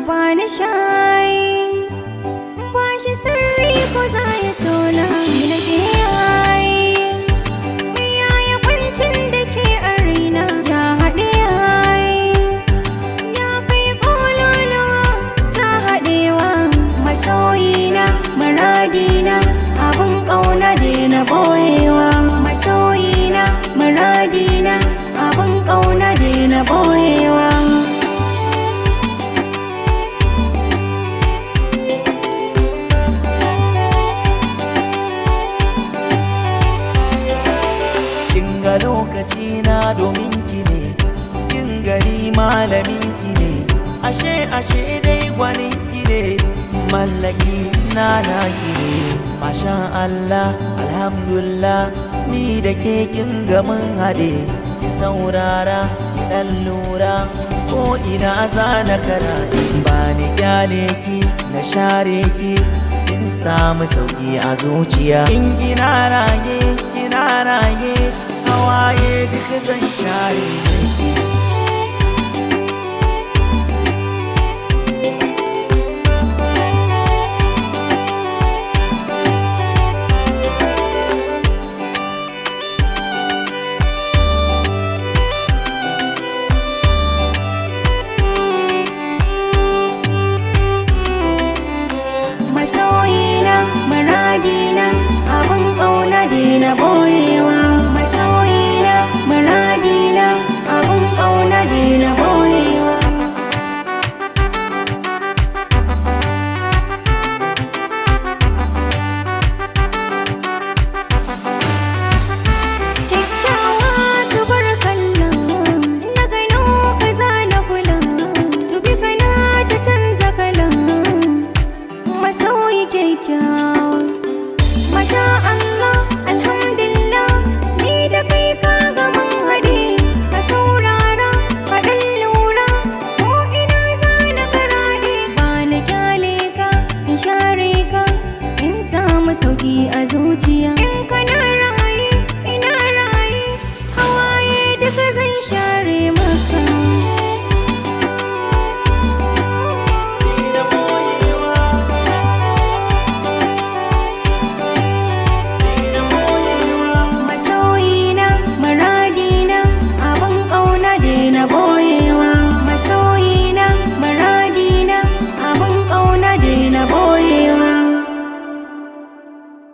bani shayi, ba shi sirri ko za ya tona ni na ke yayi. Yaya kwancin da ke a raina ya haɗe yayi, ya kai ƙololuwa ta haɗewa. Masoyina, muradina, abin ƙauna da na ɓoyewa. Masoyina, muradina, abin ƙauna da na ɓoyewa. Kinga lokaci na domin ki ne, kin gari malamin ki ne, ashe dai gwanin ki ne, mallaki na ki ne. Masha Allah, alhamdulillah, ni da ke kin ga mun haɗe. Ki saurara, ki ɗan lura, ko ina za na kara. Ba ni kyale ki, na share ki, in samu sauki a zuciya. In kina raye, hawaye duk zan share.